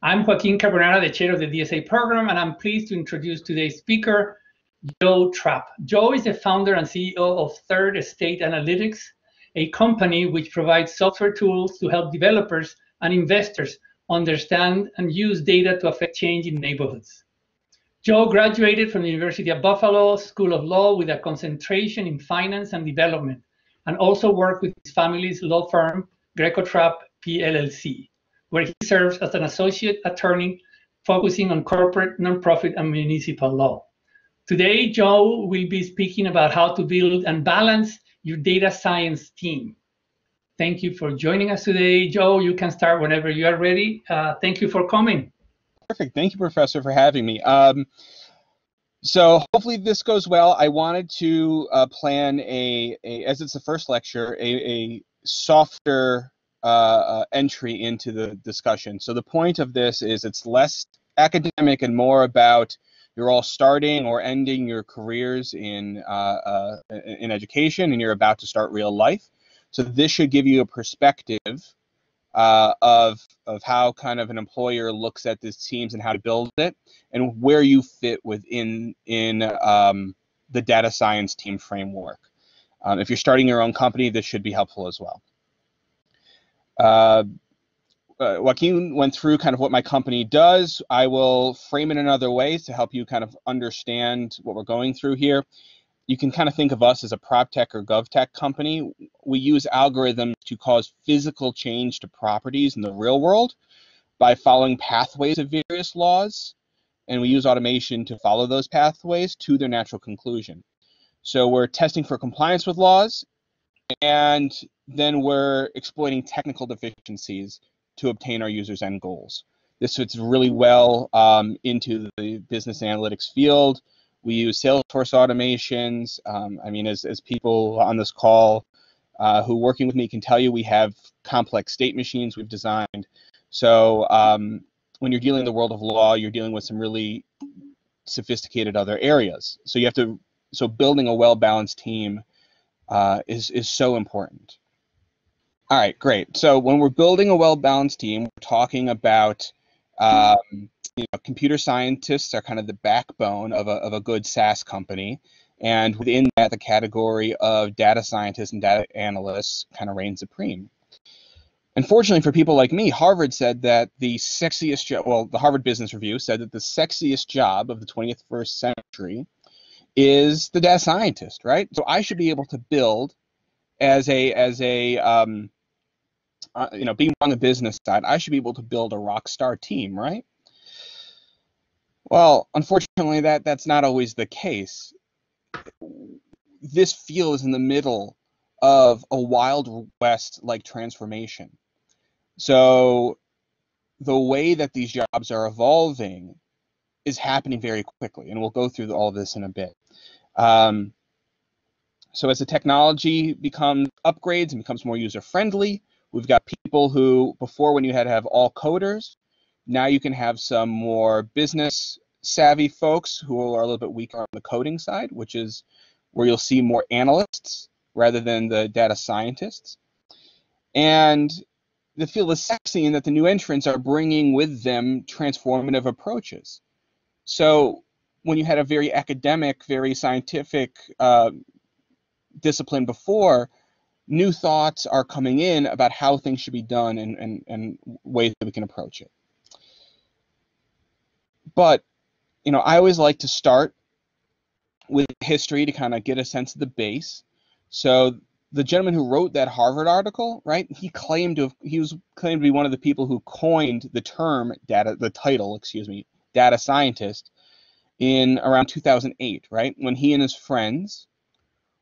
I'm Joaquin Carbonara, the chair of the DSA program, and I'm pleased to introduce today's speaker, Joe Trapp. Joe is the founder and CEO of Third Estate Analytics, a company which provides software tools to help developers and investors understand and use data to affect change in neighborhoods. Joe graduated from the University of Buffalo School of Law with a concentration in finance and development, and also worked with his family's law firm, Trapp PLLC, where he serves as an associate attorney focusing on corporate, nonprofit, and municipal law. Today, Joe will be speaking about how to build and balance your data science team. Thank you for joining us today. Joe, you can start whenever you are ready. Thank you for coming. Perfect. Thank you, Professor, for having me. So hopefully this goes well. I wanted to plan as it's the first lecture, a softer entry into the discussion. So the point of this is it's less academic and more about you're all starting or ending your careers in education, and you're about to start real life. So this should give you a perspective of how kind of an employer looks at these teams and how to build it, and where you fit within the data science team framework. If you're starting your own company, this should be helpful as well. Joaquin went through kind of what my company does. I will frame it in other ways to help you kind of understand what we're going through here. You can kind of think of us as a PropTech or GovTech company. We use algorithms to cause physical change to properties in the real world by following pathways of various laws, and we use automation to follow those pathways to their natural conclusion. So we're testing for compliance with laws, and then we're exploiting technical deficiencies to obtain our users' end goals. This fits really well into the business analytics field. We use Salesforce automations. I mean, as people on this call who are working with me can tell you, we have complex state machines we've designed. So when you're dealing in the world of law, you're dealing with some really sophisticated other areas. So you have to. So building a well-balanced team is so important. All right, great. So when we're building a well-balanced team, we're talking about computer scientists are kind of the backbone of a good SaaS company, and within that, the category of data scientists and data analysts kind of reigns supreme. Unfortunately for people like me, Harvard said that the sexiest job, well, the Harvard Business Review said that the sexiest job of the 21st century is the data scientist, right? So I should be able to build being on the business side, I should be able to build a rock star team, right? Well, unfortunately, that's not always the case. This field is in the middle of a Wild West-like transformation. So the way that these jobs are evolving is happening very quickly, and we'll go through all of this in a bit. So as the technology upgrades and becomes more user-friendly, we've got people who, before when you had to have all coders, now you can have some more business savvy folks who are a little bit weaker on the coding side, which is where you'll see more analysts rather than the data scientists. And the field is sexy in that the new entrants are bringing with them transformative approaches. So when you had a very academic, very scientific discipline before, new thoughts are coming in about how things should be done and ways that we can approach it. But, I always like to start with history to kind of get a sense of the base. So the gentleman who wrote that Harvard article, right, he was claimed to be one of the people who coined the term data scientist in around 2008, right, when he and his friends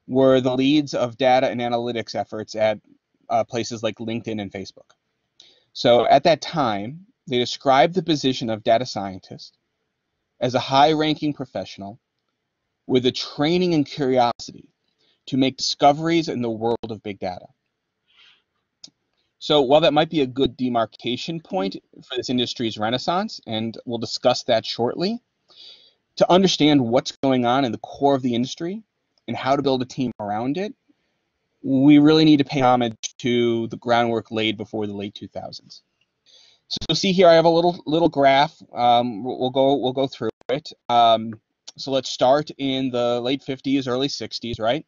were the leads of data and analytics efforts at places like LinkedIn and Facebook. So at that time, they described the position of data scientist as a high-ranking professional with a training and curiosity to make discoveries in the world of big data. So while that might be a good demarcation point for this industry's renaissance, and we'll discuss that shortly, to understand what's going on in the core of the industry and how to build a team around it, we really need to pay homage to the groundwork laid before the late 2000s. So you'll see here I have a little graph. We'll go through it. So let's start in the late 50s, early 60s, right?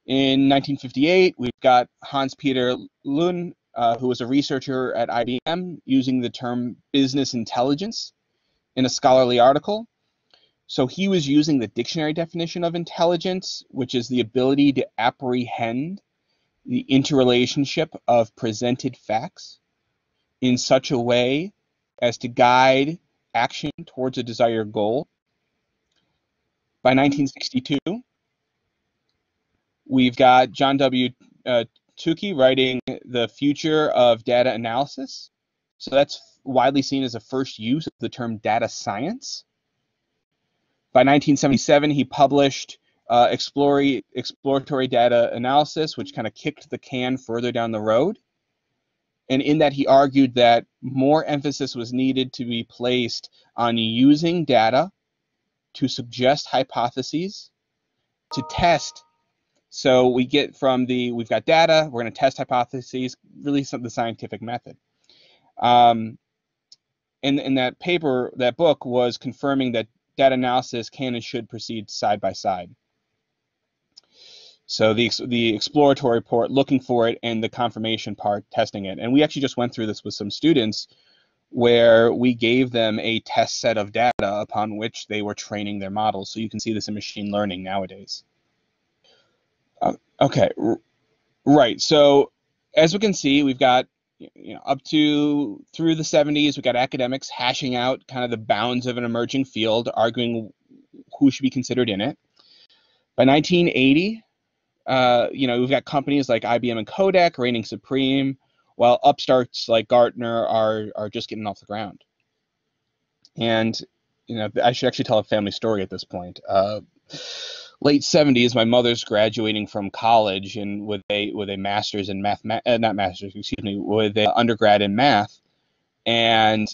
In 1958, we've got Hans-Peter Lund, who was a researcher at IBM, using the term business intelligence in a scholarly article. So he was using the dictionary definition of intelligence, which is the ability to apprehend the interrelationship of presented facts in such a way as to guide action towards a desired goal. By 1962, we've got John W. Tukey writing The Future of Data Analysis. So that's widely seen as the first use of the term data science. By 1977, he published Exploratory Data Analysis, which kind of kicked the can further down the road. And in that, he argued that more emphasis was needed to be placed on using data to suggest hypotheses, to test. So we get from we've got data, we're going to test hypotheses, really the scientific method. And that paper, that book, was confirming that data analysis can and should proceed side by side. So the exploratory part, looking for it, and the confirmation part, testing it. And we actually just went through this with some students where we gave them a test set of data upon which they were training their models. So you can see this in machine learning nowadays. Okay, right. So as we can see, we've got up to through the 70s, we've got academics hashing out kind of the bounds of an emerging field, arguing who should be considered in it. By 1980, we've got companies like IBM and Kodak reigning supreme, while upstarts like Gartner are just getting off the ground. And I should actually tell a family story at this point. Late 70s, my mother's graduating from college and with a master's in with an undergrad in math, and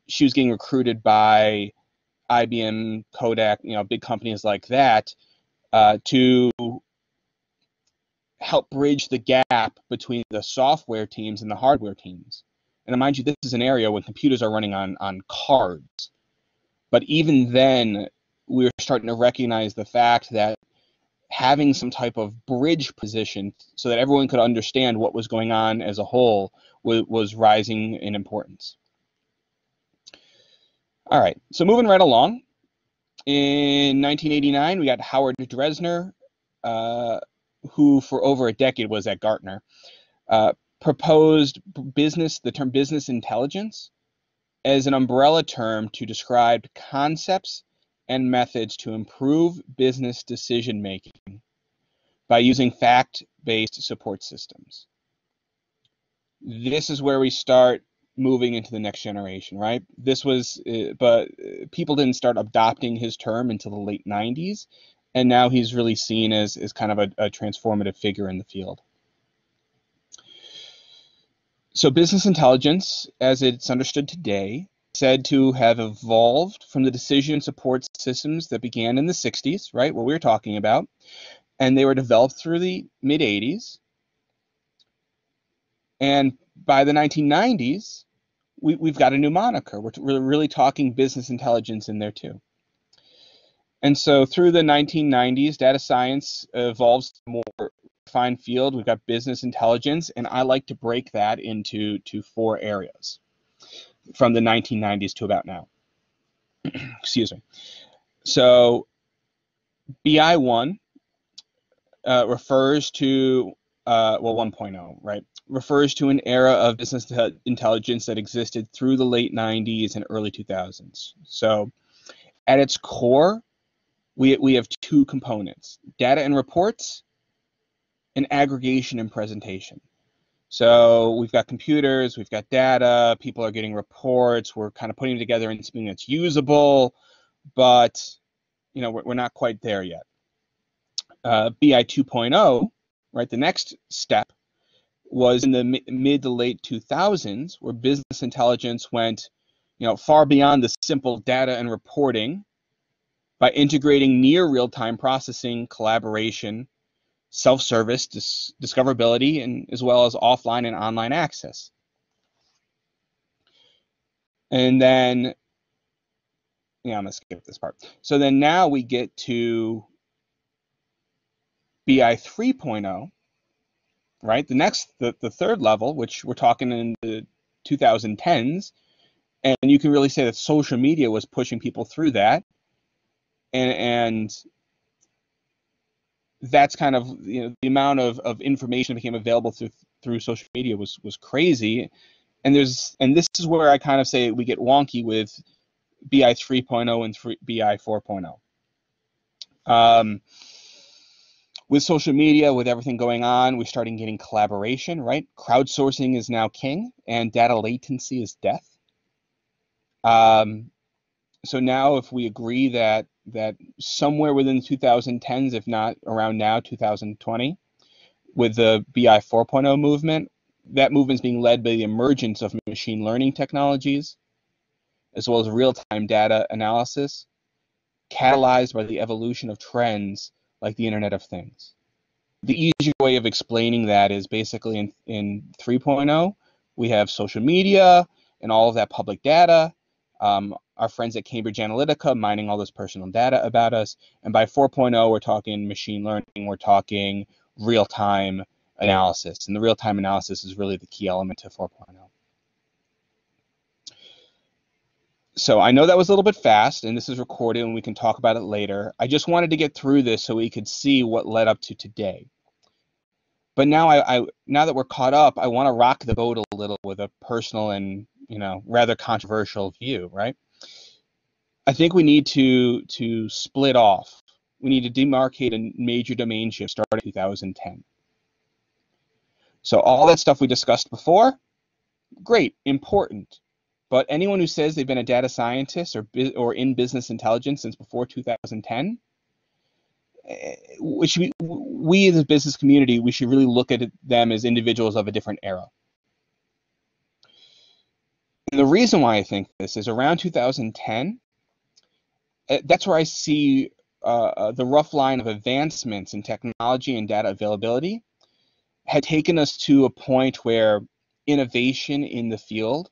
she was getting recruited by IBM, Kodak, big companies like that, to help bridge the gap between the software teams and the hardware teams. And mind you, this is an area when computers are running on cards. But even then, we were starting to recognize the fact that having some type of bridge position so that everyone could understand what was going on as a whole was rising in importance. All right, so moving right along. In 1989, we got Howard Dresner, who for over a decade was at Gartner, proposed the term business intelligence as an umbrella term to describe concepts and methods to improve business decision making by using fact-based support systems. This is where we start moving into the next generation, right? But people didn't start adopting his term until the late 90s, and now he's really seen as kind of a transformative figure in the field. So business intelligence, as it's understood today, said to have evolved from the decision support systems that began in the 60s, right, what we were talking about, and they were developed through the mid-80s. And by the 1990s, we've got a new moniker. We're really talking business intelligence in there too. And so through the 1990s, data science evolves to a more defined field. We've got business intelligence, and I like to break that into 4 areas from the 1990s to about now. Excuse me. So BI1 refers to 1.0, right? Refers to an era of business intelligence that existed through the late 90s and early 2000s. So at its core, we have 2 components: data and reports, and aggregation and presentation. So we've got computers, we've got data, people are getting reports, we're kind of putting together into something that's usable, but we're not quite there yet. BI 2.0, right, the next step was in the mid to late 2000s, where business intelligence went far beyond the simple data and reporting by integrating near real-time processing, collaboration, self-service, discoverability, and as well as offline and online access. And then, yeah, I'm going to skip this part. So then now we get to BI 3.0, right? The third level, which we're talking in the 2010s, and you can really say that social media was pushing people through that, and that's kind of, the amount of information that became available through social media was crazy, and this is where I kind of say we get wonky with BI 3.0 and BI 4.0. With social media, with everything going on, we're starting getting collaboration, right? Crowdsourcing is now king, and data latency is death. So now, if we agree that somewhere within the 2010s, if not around now, 2020, with the BI 4.0 movement, that movement is being led by the emergence of machine learning technologies, as well as real-time data analysis, catalyzed by the evolution of trends like the Internet of Things. The easier way of explaining that is basically in 3.0, we have social media and all of that public data, our friends at Cambridge Analytica mining all this personal data about us, and by 4.0, we're talking machine learning, we're talking real-time analysis, and the real-time analysis is really the key element to 4.0. So I know that was a little bit fast, and this is recorded, and we can talk about it later. I just wanted to get through this so we could see what led up to today. But now now that we're caught up, I want to rock the boat a little with a personal and rather controversial view, right? I think we need to split off. We need to demarcate a major domain shift starting in 2010. So all that stuff we discussed before, great, important. But anyone who says they've been a data scientist or in business intelligence since before 2010, we as a business community, we should really look at them as individuals of a different era. And the reason why I think this is around 2010, that's where I see the rough line of advancements in technology and data availability had taken us to a point where innovation in the field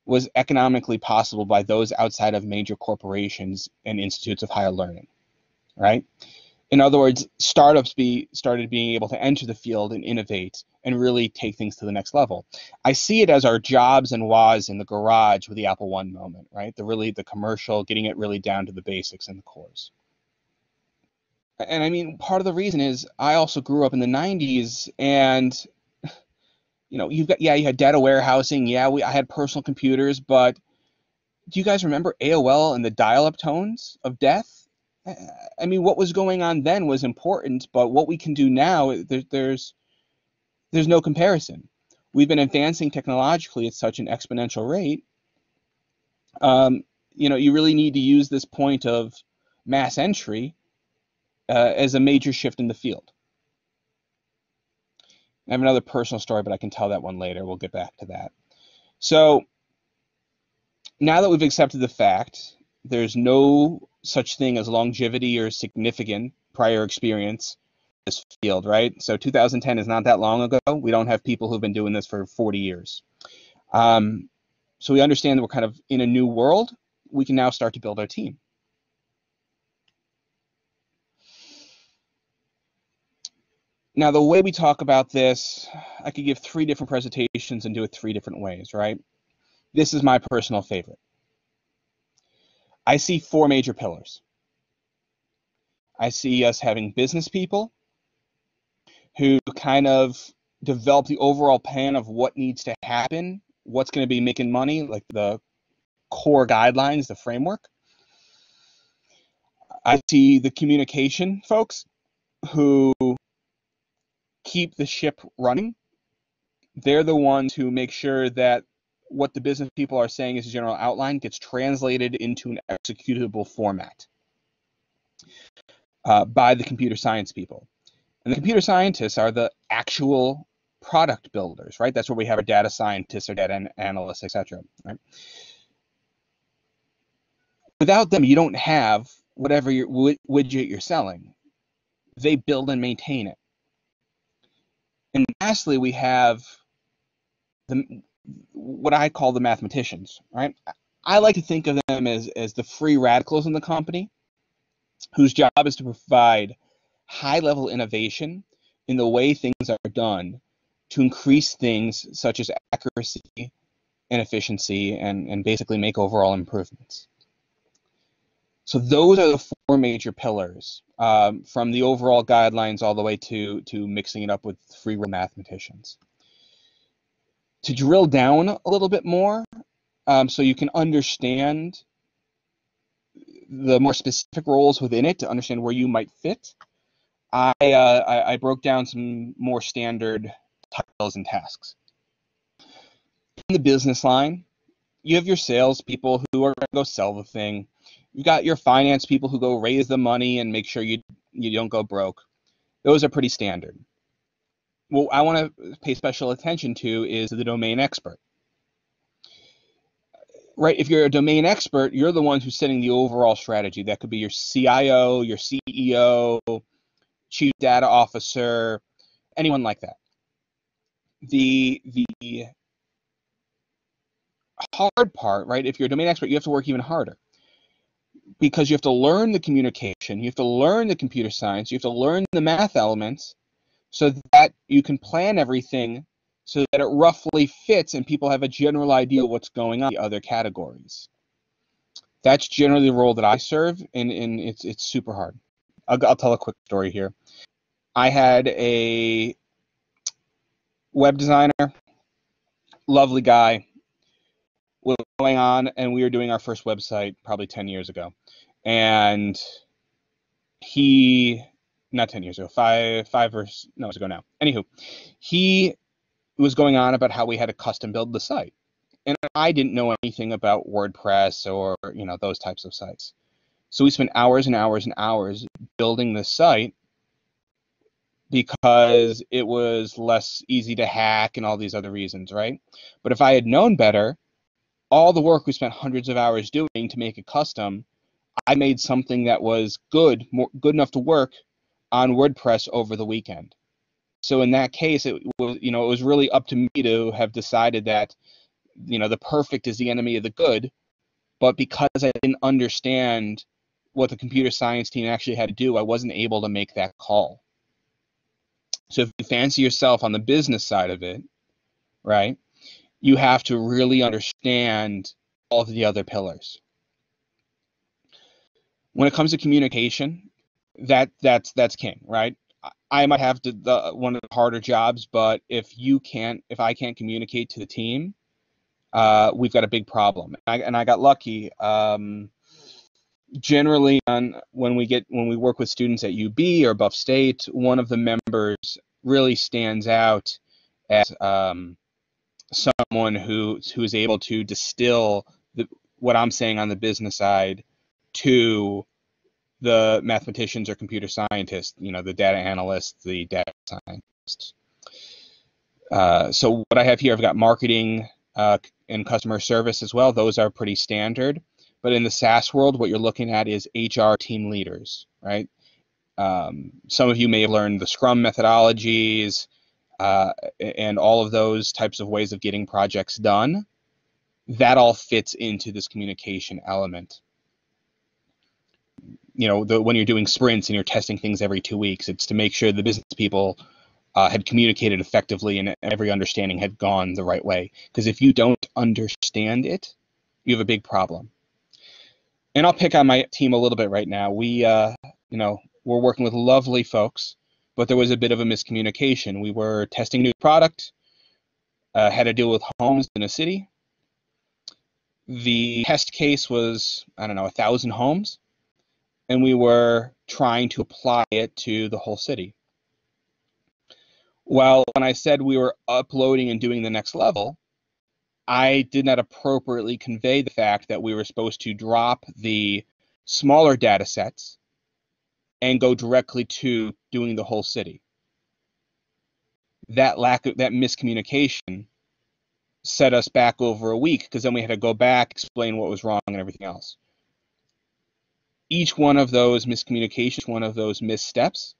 was economically possible by those outside of major corporations and institutes of higher learning, right? In other words, startups started being able to enter the field and innovate and really take things to the next level. I see it as our Jobs and Woz in the garage with the Apple I moment, right? The commercial, getting it really down to the basics and the cores. And I mean, part of the reason is I also grew up in the 90s, and you had data warehousing, I had personal computers, but do you guys remember AOL and the dial-up tones of death? I mean, what was going on then was important, but what we can do now, there's no comparison. We've been advancing technologically at such an exponential rate. You really need to use this point of mass entry as a major shift in the field. I have another personal story, but I can tell that one later. We'll get back to that. So now that we've accepted the fact there's no such thing as longevity or significant prior experience in this field, right? So 2010 is not that long ago. We don't have people who've been doing this for 40 years. So we understand that we're kind of in a new world. We can now start to build our team. Now, the way we talk about this, I could give 3 different presentations and do it 3 different ways, right? This is my personal favorite. I see 4 major pillars. I see us having business people who kind of develop the overall plan of what needs to happen, what's going to be making money, like the core guidelines, the framework. I see the communication folks who keep the ship running. They're the ones who make sure that what the business people are saying as a general outline gets translated into an executable format by the computer science people. And the computer scientists are the actual product builders, right? That's where we have our data scientists, our data analysts, etc. Right? Without them, you don't have whatever your widget you're selling. They build and maintain it. And lastly, we have what I call the mathematicians, right? I like to think of them as the free radicals in the company, whose job is to provide high-level innovation in the way things are done to increase things such as accuracy and efficiency and basically make overall improvements. So those are the four major pillars, from the overall guidelines all the way to mixing it up with free mathematicians. To drill down a little bit more, so you can understand the more specific roles within it, to understand where you might fit, I broke down some more standard titles and tasks. In the business line, you have your sales people who are going to go sell the thing. You've got your finance people who go raise the money and make sure you don't go broke. Those are pretty standard. What I want to pay special attention to is the domain expert. Right, if you're a domain expert, you're the one who's setting the overall strategy. That could be your CIO, your CEO, chief data officer, anyone like that. The hard part, right, if you're a domain expert, you have to work even harder, because you have to learn the communication, you have to learn the computer science, you have to learn the math elements so that you can plan everything so that it roughly fits and people have a general idea of what's going on in the other categories. That's generally the role that I serve, and it's super hard. I'll tell a quick story here. I had a web designer, lovely guy, was going on, and we were doing our first website probably 10 years ago. And not 10 years ago, five or no, years ago now. Anywho, he was going on about how we had to custom build the site. And I didn't know anything about WordPress or, those types of sites. So we spent hours and hours and hours building this site because it was less easy to hack and all these other reasons, right? But if I had known better, all the work we spent hundreds of hours doing to make it custom, I made something that was good enough to work on WordPress over the weekend. So in that case, it was really up to me to have decided that, the perfect is the enemy of the good. But because I didn't understand what the computer science team actually had to do, I wasn't able to make that call. So if you fancy yourself on the business side of it, right, you have to really understand all of the other pillars. When it comes to communication, that's king, right? I might have one of the harder jobs, but if I can't communicate to the team, we've got a big problem. And I got lucky. Generally, when we work with students at UB or Buff State, one of the members really stands out as someone who is able to distill what I'm saying on the business side to the mathematicians or computer scientists, the data analysts, the data scientists. So what I have here, I've got marketing and customer service as well. Those are pretty standard. But in the SaaS world, what you're looking at is HR team leaders, right? Some of you may have learned the Scrum methodologies and all of those types of ways of getting projects done. That all fits into this communication element. When you're doing sprints and you're testing things every 2 weeks, it's to make sure the business people had communicated effectively and every understanding had gone the right way. Because if you don't understand it, you have a big problem. And I'll pick on my team a little bit right now. We're working with lovely folks, but there was a bit of a miscommunication. We were testing a new product, had to deal with homes in a city. The test case was, 1,000 homes, and we were trying to apply it to the whole city. Well, when I said we were uploading and doing the next level, I did not appropriately convey the fact that we were supposed to drop the smaller data sets and go directly to doing the whole city. That miscommunication set us back over a week, because then we had to go back, explain what was wrong and everything else. Each one of those miscommunications, one of those missteps,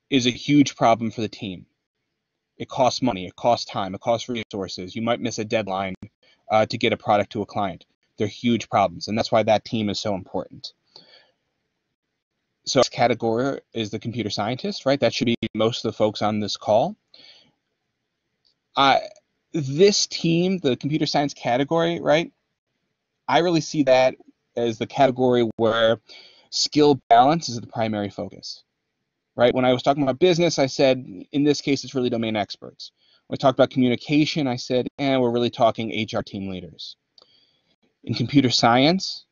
is a huge problem for the team. It costs money, it costs time, it costs resources. You might miss a deadline to get a product to a client. They're huge problems, and that's why that team is so important. So this category is the computer scientist, right? That should be most of the folks on this call. This team, the computer science category, right? I really see that as the category where skill balance is the primary focus, right? When I was talking about business, I said, in this case, it's really domain experts. When I talked about communication, I said, we're really talking HR team leaders. In computer science,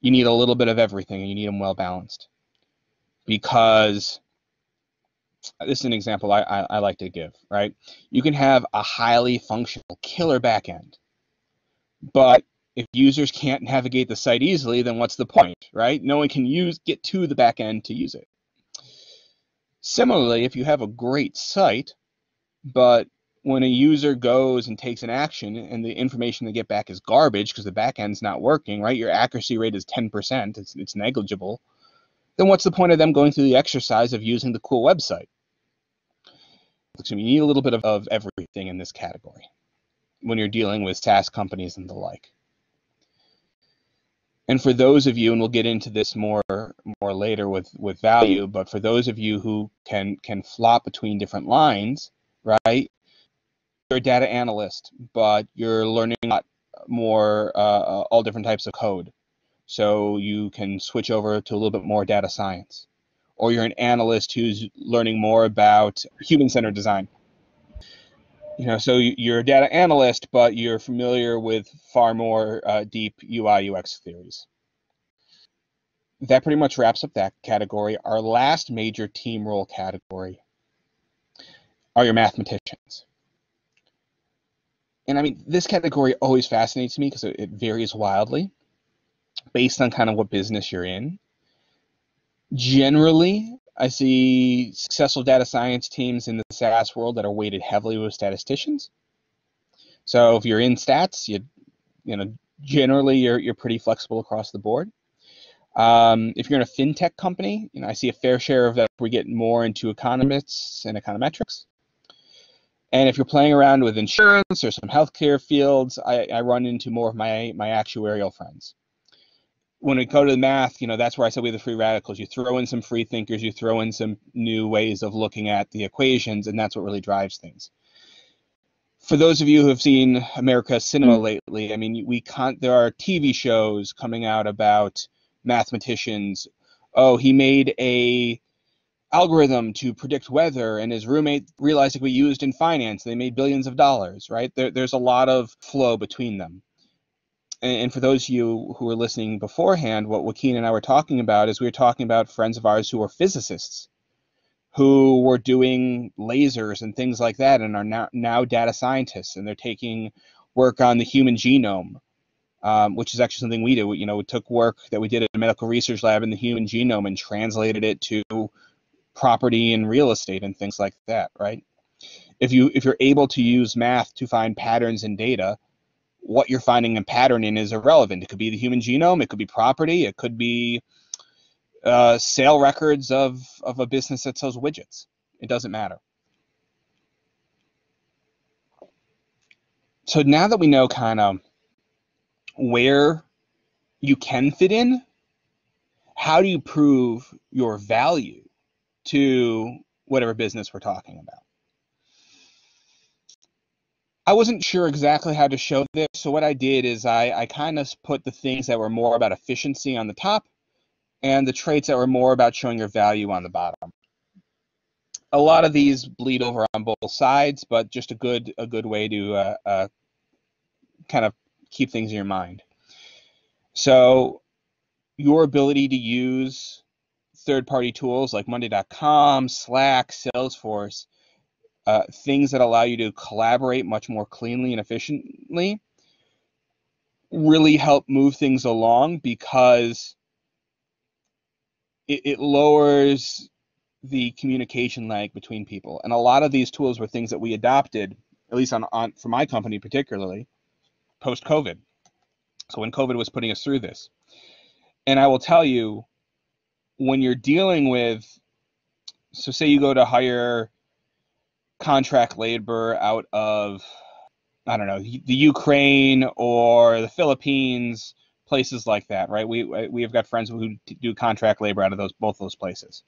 you need a little bit of everything, and you need them well balanced. Because this is an example I like to give, right? You can have a highly functional killer backend, but if users can't navigate the site easily, then what's the point, right? No one can get to the backend to use it. Similarly, if you have a great site, but when a user goes and takes an action and the information they get back is garbage because the backend's not working, right? Your accuracy rate is 10%, it's negligible. Then what's the point of them going through the exercise of using the cool website? So you need a little bit of everything in this category when you're dealing with SaaS companies and the like. And for those of you, and we'll get into this more later with value, but for those of you who can flop between different lines, right? You're a data analyst, but you're learning a lot more all different types of code. So you can switch over to a little bit more data science. Or you're an analyst who's learning more about human-centered design. So you're a data analyst, but you're familiar with far more deep UI UX theories. That pretty much wraps up that category. Our last major team role category are your mathematicians. And I mean, this category always fascinates me because it varies wildly based on kind of what business you're in. Generally, I see successful data science teams in the SaaS world that are weighted heavily with statisticians. So if you're in stats, generally you're pretty flexible across the board. If you're in a fintech company, I see a fair share of that. We get more into economists and econometrics. And if you're playing around with insurance or some healthcare fields, I run into more of my actuarial friends. When we go to the math, that's where I said we have the free radicals. You throw in some free thinkers, you throw in some new ways of looking at the equations, and that's what really drives things. For those of you who have seen America's cinema lately, I mean, there are TV shows coming out about mathematicians. Oh, he made a algorithm to predict weather, and his roommate realized it could be used in finance. They made billions of dollars, right? There's a lot of flow between them. And for those of you who were listening beforehand, what Joaquin and I were talking about is we were talking about friends of ours who are physicists, who were doing lasers and things like that, and are now data scientists, and they're taking work on the human genome, which is actually something we do. We took work that we did at a medical research lab in the human genome and translated it to property and real estate and things like that, right? If you're able to use math to find patterns in data, what you're finding a pattern in is irrelevant. It could be the human genome, it could be property, it could be sale records of a business that sells widgets. It doesn't matter. So now that we know kind of where you can fit in, how do you prove your value to whatever business we're talking about? I wasn't sure exactly how to show this, so what I did is I kind of put the things that were more about efficiency on the top and the traits that were more about showing your value on the bottom. A lot of these bleed over on both sides, but just a good way to kind of keep things in your mind. So your ability to use third-party tools like Monday.com, Slack, Salesforce, things that allow you to collaborate much more cleanly and efficiently, really help move things along because it lowers the communication lag between people. And a lot of these tools were things that we adopted, at least for my company particularly, post-COVID. So when COVID was putting us through this. And I will tell you, when you're dealing with, so say you go to hire contract labor out of, I don't know, the Ukraine or the Philippines, places like that, right? We have got friends who do contract labor out of both those places.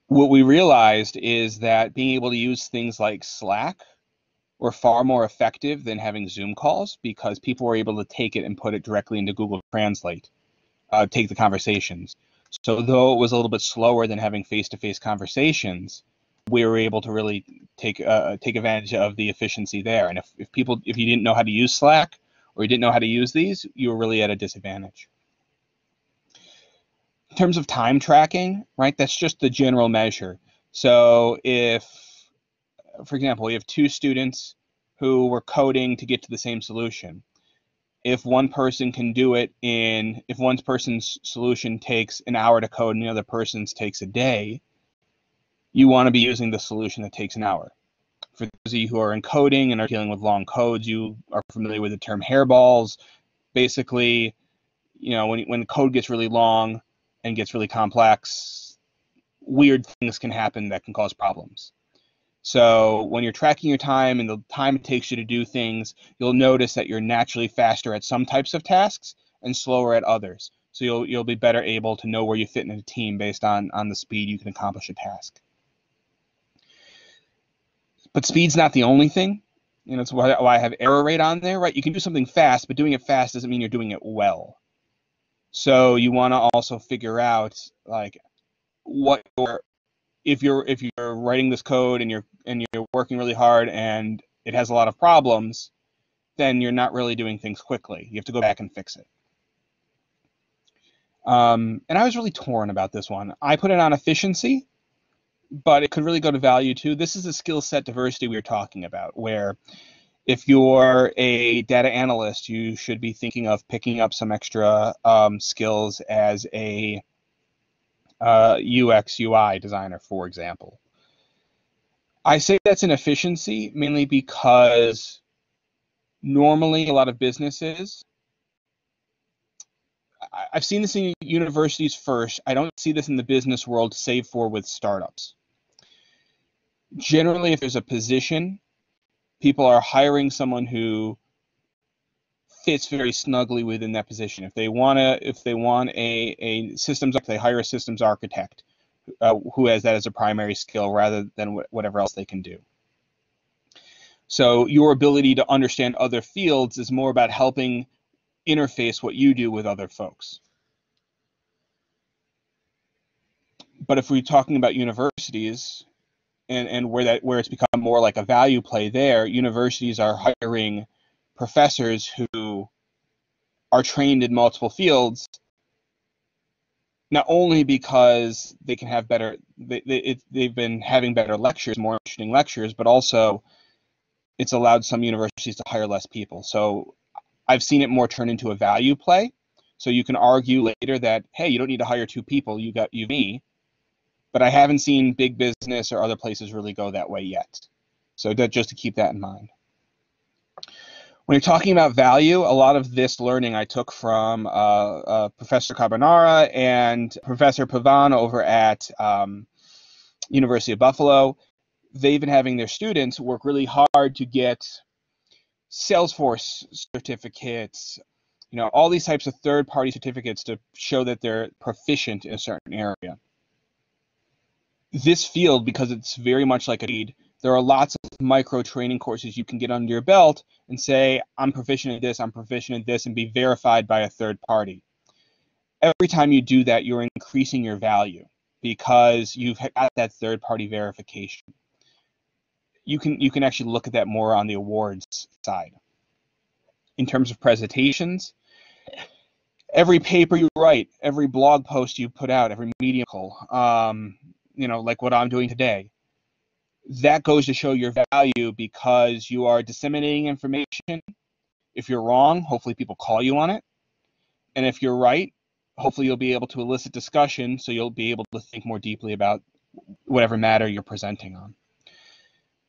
What we realized is that being able to use things like Slack were far more effective than having Zoom calls, because people were able to take it and put it directly into Google Translate, take the conversations. So though it was a little bit slower than having face-to-face conversations, we were able to really take advantage of the efficiency there. And if you didn't know how to use Slack, or you didn't know how to use these, you were really at a disadvantage. In terms of time tracking, right, that's just the general measure. So if, for example, we have two students who were coding to get to the same solution. If one person can do it if one person's solution takes an hour to code and the other person's takes a day, you want to be using the solution that takes an hour. For those of you who are in coding and are dealing with long codes, you are familiar with the term hairballs. Basically, when code gets really long and gets really complex, weird things can happen that can cause problems. So when you're tracking your time and the time it takes you to do things, you'll notice that you're naturally faster at some types of tasks and slower at others. So you'll be better able to know where you fit in a team based on the speed you can accomplish a task. But speed's not the only thing. That's why I have error rate on there, right? You can do something fast, but doing it fast doesn't mean you're doing it well. So you want to also figure out, like, if you're writing this code and you're working really hard and it has a lot of problems, then you're not really doing things quickly. You have to go back and fix it. And I was really torn about this one. I put it on efficiency, but it could really go to value too. This is a skill set diversity we were talking about, where if you're a data analyst, you should be thinking of picking up some extra skills as a UX UI designer, for example. I say that's an efficiency mainly because normally a lot of businesses, I've seen this in universities first. I don't see this in the business world, save for with startups. Generally, if there's a position, people are hiring someone who fits very snugly within that position. If they want a systems, they hire a systems architect who has that as a primary skill rather than whatever else they can do. So your ability to understand other fields is more about helping interface what you do with other folks. But if we're talking about universities and where it's become more like a value play there, universities are hiring professors who are trained in multiple fields, not only because they can have they've been having better lectures, more interesting lectures, but also it's allowed some universities to hire less people. So I've seen it more turn into a value play. So you can argue later that, hey, you don't need to hire two people, you me. But I haven't seen big business or other places really go that way yet. So just to keep that in mind. When you're talking about value, a lot of this learning I took from Professor Carbonara and Professor Pavan over at University of Buffalo. They've been having their students work really hard to get Salesforce certificates, all these types of third-party certificates to show that they're proficient in a certain area. This field, because it's very much like a read, there are lots of micro training courses you can get under your belt and say, I'm proficient at this, I'm proficient at this, and be verified by a third party. Every time you do that, you're increasing your value because you've got that third party verification. You can actually look at that more on the awards side. In terms of presentations, every paper you write, every blog post you put out, every Medium like what I'm doing today, that goes to show your value because you are disseminating information. If you're wrong, hopefully people call you on it. And if you're right, hopefully you'll be able to elicit discussion, so you'll be able to think more deeply about whatever matter you're presenting on.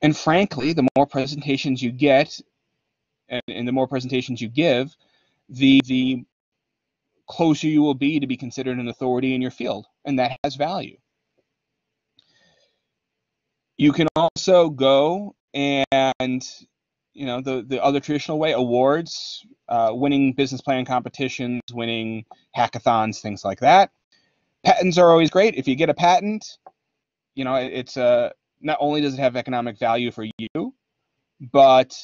And frankly, the more presentations you get and the more presentations you give, the closer you will be to be considered an authority in your field, and that has value. You can also go and, the other traditional way, awards, winning business plan competitions, winning hackathons, things like that. Patents are always great. If you get a patent, it's not only does it have economic value for you, but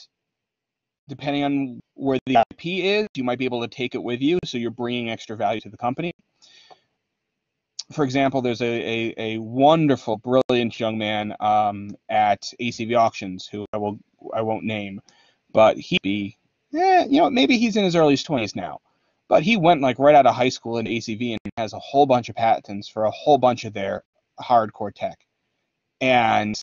depending on where the IP is, you might be able to take it with you, so you're bringing extra value to the company. For example, there's a wonderful, brilliant young man at ACV Auctions who I won't name, but maybe he's in his early 20s now, but he went like right out of high school in ACV and has a whole bunch of patents for a whole bunch of their hardcore tech. And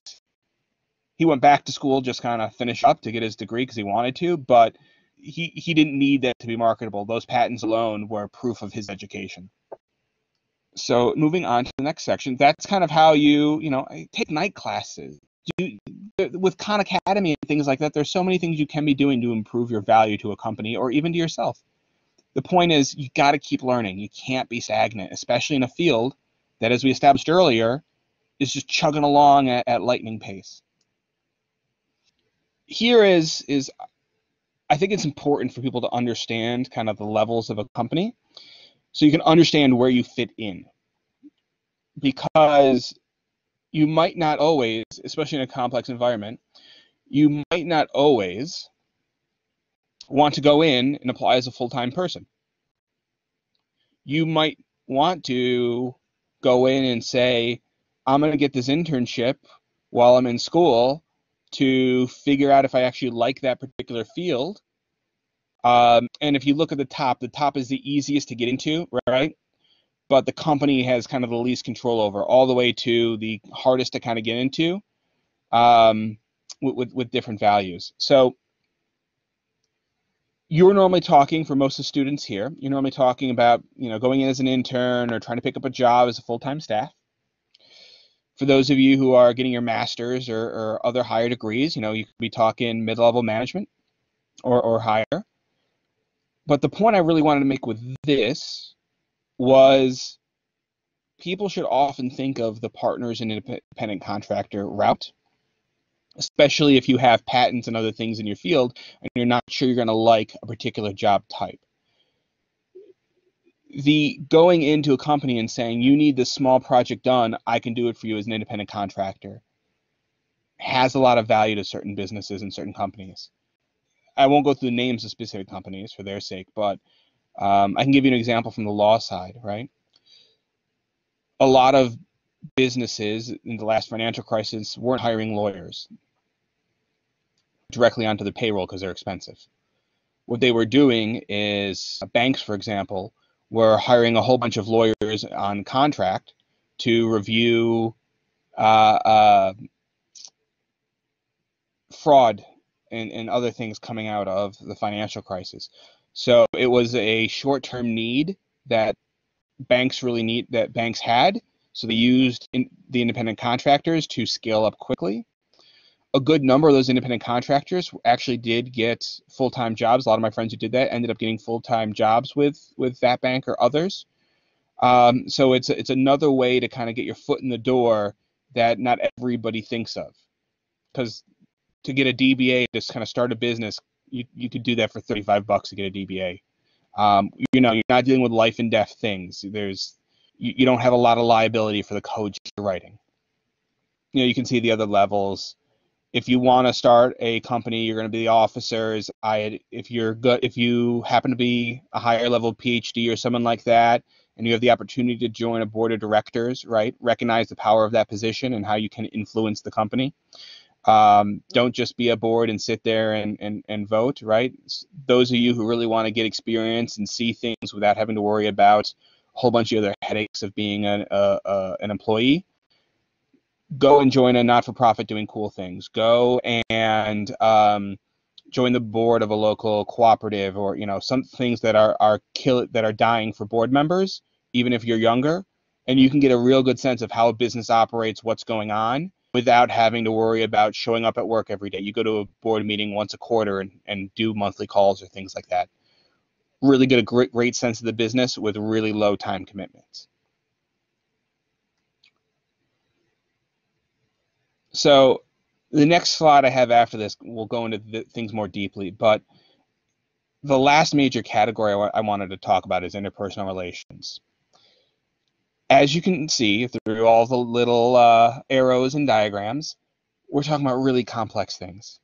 he went back to school, just kind of finish up to get his degree because he wanted to, but he didn't need that to be marketable. Those patents alone were proof of his education. So moving on to the next section, that's kind of how you take night classes. With Khan Academy and things like that, there's so many things you can be doing to improve your value to a company or even to yourself. The point is, you got to keep learning. You can't be stagnant, especially in a field that, as we established earlier, is just chugging along at lightning pace. Here is I think it's important for people to understand kind of the levels of a company so you can understand where you fit in. Because you might not always, especially in a complex environment, you might not always want to go in and apply as a full-time person. You might want to go in and say, I'm going to get this internship while I'm in school to figure out if I actually like that particular field. And if you look at the top is the easiest to get into, right? But the company has kind of the least control over, all the way to the hardest to kind of get into with different values. So you're normally talking, for most of the students here, you're normally talking about going in as an intern or trying to pick up a job as a full-time staff. For those of you who are getting your master's or other higher degrees, you could be talking mid-level management or higher. But the point I really wanted to make with this was people should often think of the partners and independent contractor route, especially if you have patents and other things in your field and you're not sure you're going to like a particular job type. The going into a company and saying, you need this small project done, I can do it for you as an independent contractor, has a lot of value to certain businesses and certain companies. I won't go through the names of specific companies for their sake, but I can give you an example from the law side, right? A lot of businesses in the last financial crisis weren't hiring lawyers directly onto the payroll because they're expensive. What they were doing is, banks, for example, were hiring a whole bunch of lawyers on contract to review fraud and other things coming out of the financial crisis. So it was a short-term need that banks had. So they used the independent contractors to scale up quickly. A good number of those independent contractors actually did get full-time jobs. A lot of my friends who did that ended up getting full-time jobs with that bank or others. So it's another way to kind of get your foot in the door that not everybody thinks of. Because to get a DBA, just kind of start a business, you could do that for $35 to get a DBA. You're not dealing with life and death things. You don't have a lot of liability for the code you're writing. You can see the other levels. If you want to start a company, you're going to be the officers. If you happen to be a higher level PhD or someone like that, and you have the opportunity to join a board of directors, right? Recognize the power of that position and how you can influence the company. Don't just be a board and sit there and vote, right? Those of you who really want to get experience and see things without having to worry about a whole bunch of other headaches of being an employee, go and join a not-for-profit doing cool things. Go and join the board of a local cooperative, or some things that are dying for board members, even if you're younger, and you can get a real good sense of how a business operates, what's going on, without having to worry about showing up at work every day. You go to a board meeting once a quarter and do monthly calls or things like that. Really get a great sense of the business with really low time commitments. So the next slide I have after this, we'll go into things more deeply, but the last major category I wanted to talk about is interpersonal relations. As you can see through all the little arrows and diagrams, we're talking about really complex things.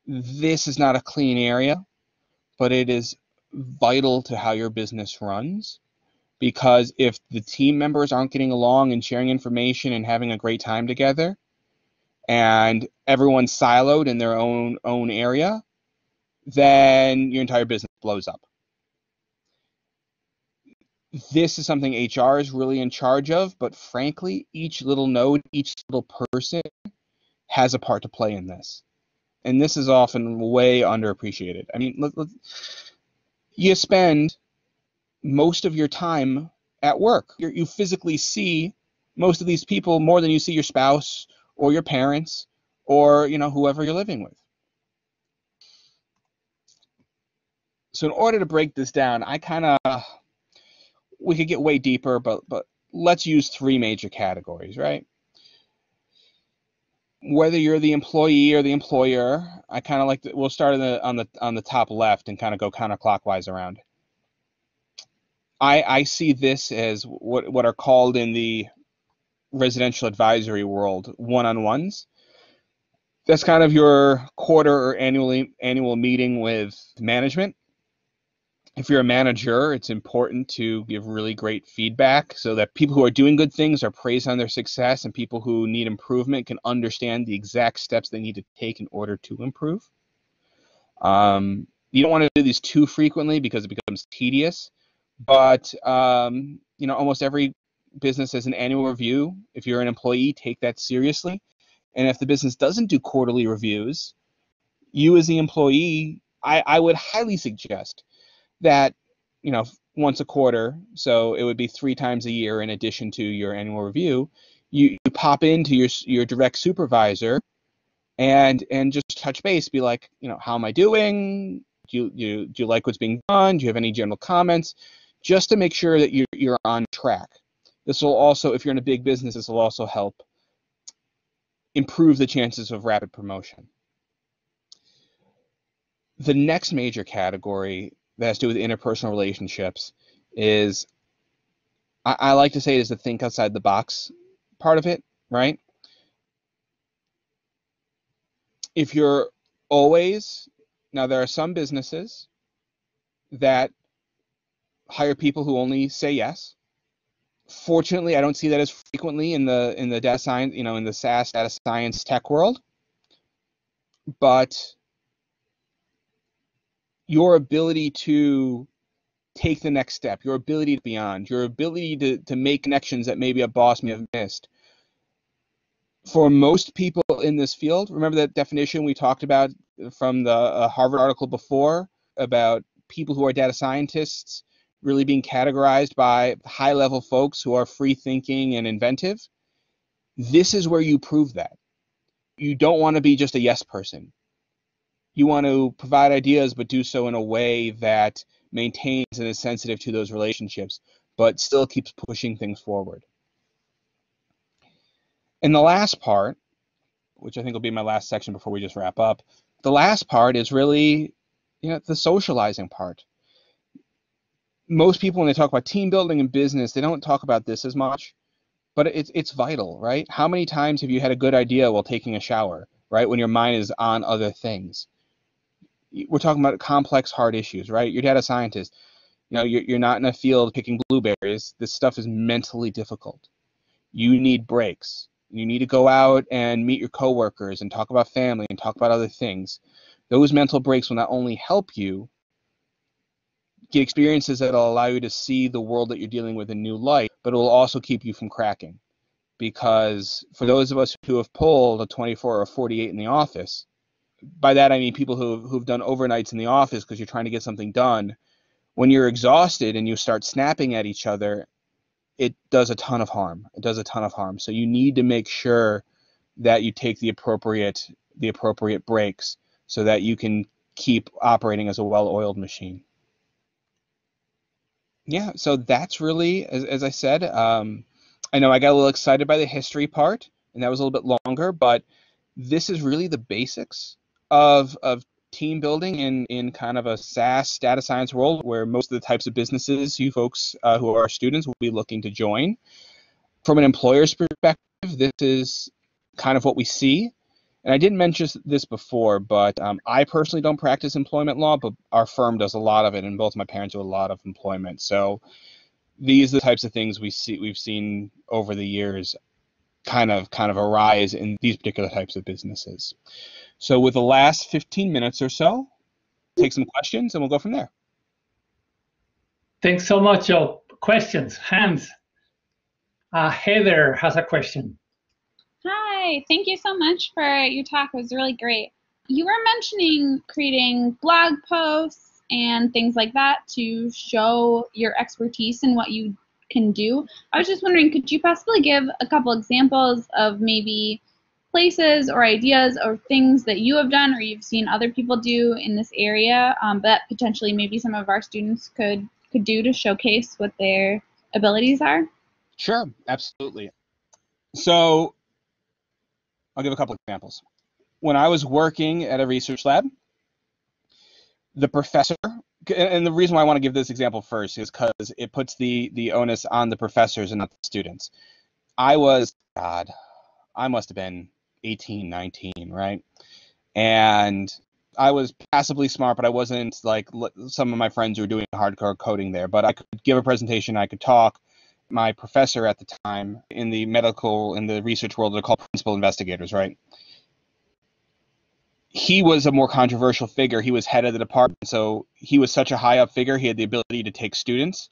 This is not a clean area, but it is vital to how your business runs, because if the team members aren't getting along and sharing information and having a great time together, and everyone's siloed in their own area, then your entire business blows up. This is something HR is really in charge of, but frankly, each little node, each little person has a part to play in this. And this is often way underappreciated. I mean, you spend most of your time at work. You physically see most of these people more than you see your spouse or your parents or, whoever you're living with. So in order to break this down, we could get way deeper, but let's use 3 major categories, right? Whether you're the employee or the employer, I kind of like we'll start on the top left and kind of go counterclockwise around. I see this as what are called in the residential advisory world one-on-ones. That's kind of your quarter or annual meeting with management. If you're a manager, it's important to give really great feedback so that people who are doing good things are praised on their success, and people who need improvement can understand the exact steps they need to take in order to improve. You don't want to do these too frequently because it becomes tedious, but almost every business has an annual review. If you're an employee, take that seriously. And if the business doesn't do quarterly reviews, you as the employee, I would highly suggest that, once a quarter, so it would be 3 times a year in addition to your annual review, you pop into your direct supervisor and just touch base, be like, how am I doing? Do you like what's being done? Do you have any general comments? Just to make sure that you're on track. This will also, if you're in a big business, this will also help improve the chances of rapid promotion. The next major category that has to do with interpersonal relationships is, I like to say it is the think outside the box part of it, right? If you're now there are some businesses that hire people who only say yes. Fortunately, I don't see that as frequently in the data science, in the SaaS data science tech world. But your ability to take the next step, your ability to beyond, your ability to make connections that maybe a boss may have missed. For most people in this field, remember that definition we talked about from the Harvard article before about people who are data scientists really being categorized by high-level folks who are free-thinking and inventive? This is where you prove that. You don't want to be just a yes person. You want to provide ideas, but do so in a way that maintains and is sensitive to those relationships, but still keeps pushing things forward. And the last part, which I think will be my last section before we just wrap up, the last part is really, the socializing part. Most people, when they talk about team building and business, they don't talk about this as much, but it's vital, right? How many times have you had a good idea while taking a shower, right? When your mind is on other things. We're talking about complex, hard issues, right? You're a data scientist. You're not in a field picking blueberries. This stuff is mentally difficult. You need breaks. You need to go out and meet your coworkers and talk about family and talk about other things. Those mental breaks will not only help you get experiences that will allow you to see the world that you're dealing with in new light, but it will also keep you from cracking. Because for those of us who have pulled a 24 or 48 in the office, by that I mean people who've done overnights in the office because you're trying to get something done, when you're exhausted and you start snapping at each other, it does a ton of harm. It does a ton of harm. So you need to make sure that you take the appropriate breaks so that you can keep operating as a well-oiled machine. Yeah, so that's really, as I said, I know I got a little excited by the history part, and that was a little bit longer, but this is really the basics of team building in kind of a SaaS data science world, where most of the types of businesses you folks who are students will be looking to join. From an employer's perspective, this is kind of what we see. And I didn't mention this before, but I personally don't practice employment law, but our firm does a lot of it, and both my parents do a lot of employment. So these are the types of things we've seen over the years kind of arise in these particular types of businesses. So with the last 15 minutes or so, take some questions and we'll go from there. Thanks so much, Joe. Questions, hands. Heather has a question. Hi, thank you so much for your talk. It was really great. You were mentioning creating blog posts and things like that to show your expertise in what you can do. I was just wondering, could you possibly give a couple examples of maybe places or ideas or things that you have done or you've seen other people do in this area that potentially maybe some of our students could do to showcase what their abilities are? Sure, absolutely. So I'll give a couple examples. When I was working at a research lab, the professor, and the reason why I want to give this example first is because it puts the onus on the professors and not the students. I must have been 18, 19, right? And I was passably smart, but I wasn't like some of my friends who were doing hardcore coding there. But I could give a presentation, I could talk. My professor at the time in the research world, they're called principal investigators, right? He was a more controversial figure. He was head of the department, so he was such a high up figure. He had the ability to take students,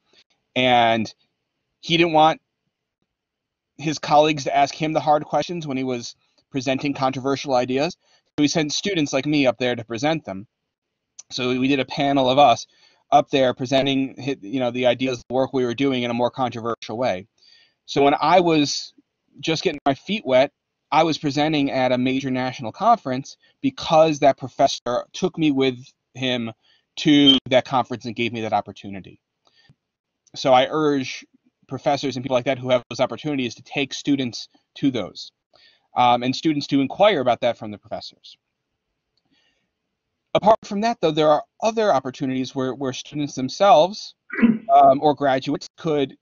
and he didn't want his colleagues to ask him the hard questions when he was presenting controversial ideas. So he sent students like me up there to present them. So we did a panel of us up there presenting, the ideas, the work we were doing in a more controversial way. So when I was just getting my feet wet, I was presenting at a major national conference because that professor took me with him to that conference and gave me that opportunity. So I urge professors and people like that who have those opportunities to take students to those, and students to inquire about that from the professors. Apart from that, though, there are other opportunities where students themselves or graduates could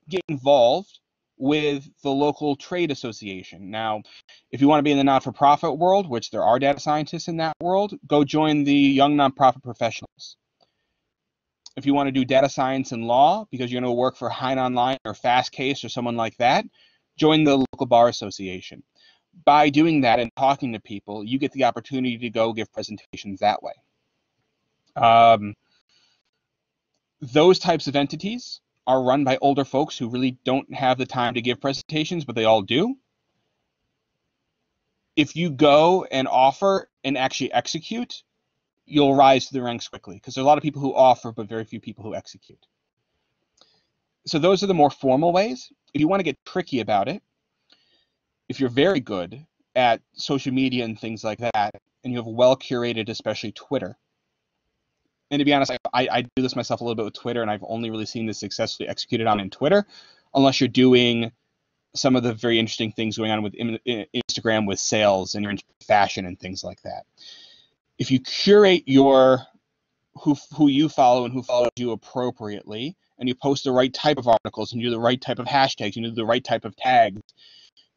get involved with the local trade association. Now, if you want to be in the not-for-profit world, which there are data scientists in that world, go join the Young Nonprofit Professionals. If you want to do data science and law because you're going to work for Hein Online or Fastcase or someone like that, join the local bar association. By doing that and talking to people, you get the opportunity to go give presentations that way. Those types of entities are run by older folks who really don't have the time to give presentations, but they all do. If you go and offer and actually execute, you'll rise to the ranks quickly because there are a lot of people who offer, but very few people who execute. So those are the more formal ways. If you want to get tricky about it, if you're very good at social media and things like that, and you have well curated, especially Twitter. And to be honest, I do this myself a little bit with Twitter, and I've only really seen this successfully executed on in Twitter, unless you're doing some of the very interesting things going on with Instagram with sales and you're into fashion and things like that. If you curate who you follow and who follows you appropriately, and you post the right type of articles and you do the right type of hashtags, you do the right type of tags,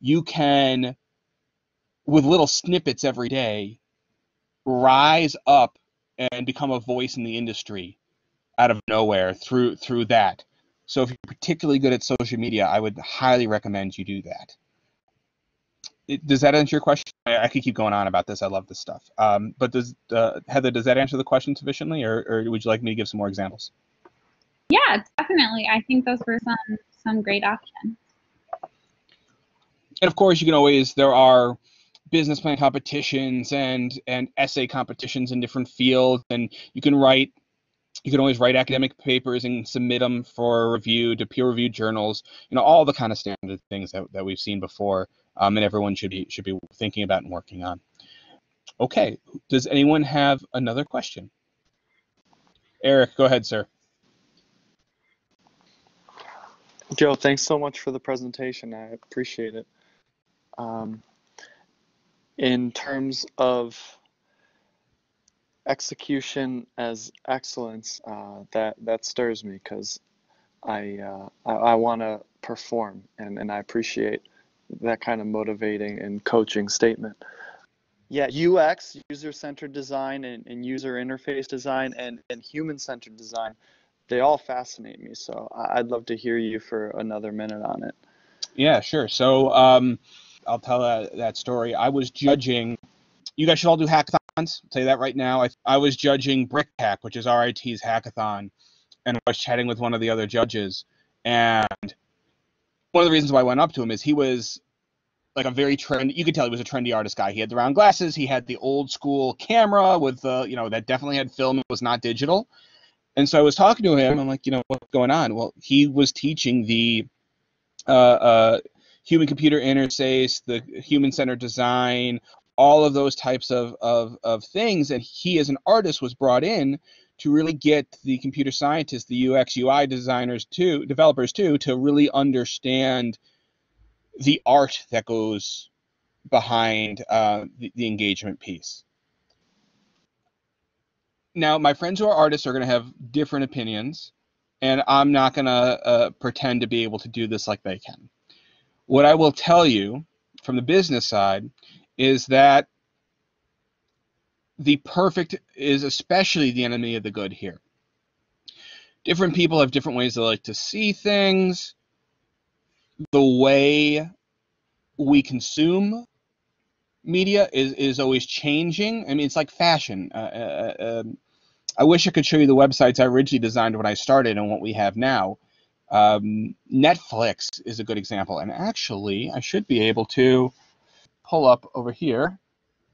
you can, with little snippets every day, rise up and become a voice in the industry out of nowhere through that. So if you're particularly good at social media, I would highly recommend you do that. Does that answer your question? I could keep going on about this. I love this stuff. But Heather, does that answer the question sufficiently, or would you like me to give some more examples? Yeah, definitely. I think those were some great options. And of course, there are business plan competitions and essay competitions in different fields, and you can always write academic papers and submit them for review to peer-reviewed journals. All the kind of standard things that we've seen before, and everyone should be thinking about and working on. Okay, does anyone have another question? Eric, go ahead, sir. Joe, thanks so much for the presentation. I appreciate it. In terms of execution as excellence, that stirs me because I want to perform, and I appreciate that kind of motivating and coaching statement. Yeah, UX, user-centered design, and user interface design, and human-centered design, they all fascinate me. So I'd love to hear you for another minute on it. Yeah, sure. So I'll tell that story. I was judging. You guys should all do hackathons. I'll tell you that right now. I was judging Brick Hack, which is RIT's hackathon, and I was chatting with one of the other judges. And one of the reasons why I went up to him is he was like a very trendy. You could tell he was a trendy artist guy. He had the round glasses. He had the old school camera with that definitely had film. It was not digital. And so I was talking to him. I'm like, what's going on? Well, he was teaching the human-computer interface, the human-centered design, all of those types of things. And he, as an artist, was brought in to really get the computer scientists, the UX, UI developers too, to really understand the art that goes behind the engagement piece. Now, my friends who are artists are going to have different opinions, and I'm not going to pretend to be able to do this like they can. What I will tell you from the business side is that the perfect is especially the enemy of the good here. Different people have different ways they like to see things. The way we consume media is always changing. I mean, it's like fashion. I wish I could show you the websites I originally designed when I started and what we have now. Netflix is a good example. And actually, I should be able to pull up over here.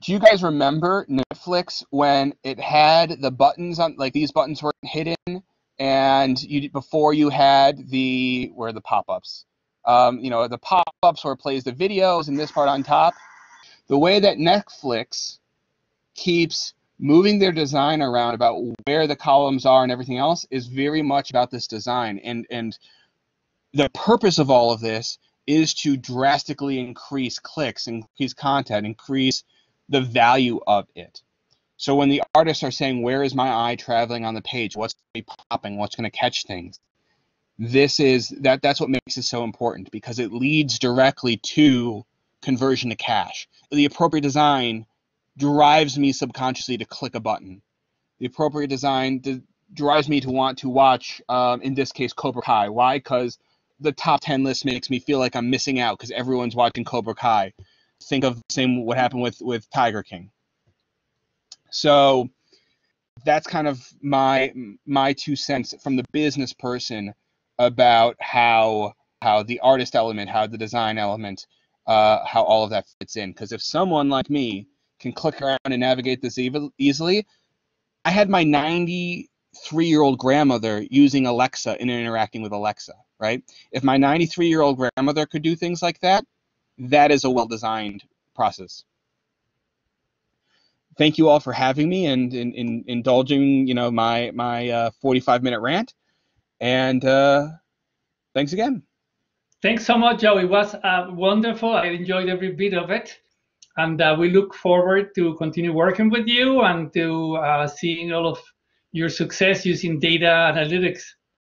Do you guys remember Netflix when it had the buttons on, like these buttons were hidden, and before you had the pop-ups? The pop-ups where it plays the videos and this part on top. The way that Netflix keeps moving their design around about where the columns are and everything else is very much about this design. And the purpose of all of this is to drastically increase clicks, increase content, increase the value of it. So when the artists are saying, where is my eye traveling on the page? What's going to be popping? What's going to catch things? That's what makes it so important, because it leads directly to conversion to cash. The appropriate design drives me subconsciously to click a button. The appropriate design drives me to want to watch, in this case, Cobra Kai. Why? Because the top 10 list makes me feel like I'm missing out because everyone's watching Cobra Kai. Think of the same what happened with Tiger King. So that's kind of my 2 cents from the business person about how the artist element, how the design element, how all of that fits in. Because if someone like me can click around and navigate this easily, I had my 93-year-old grandmother using Alexa and interacting with Alexa, right? If my 93-year-old grandmother could do things like that, that is a well-designed process. Thank you all for having me and in indulging, my 45-minute rant. And thanks again. Thanks so much, Joe. It was wonderful. I enjoyed every bit of it. And we look forward to continue working with you and to seeing all of your success using data analytics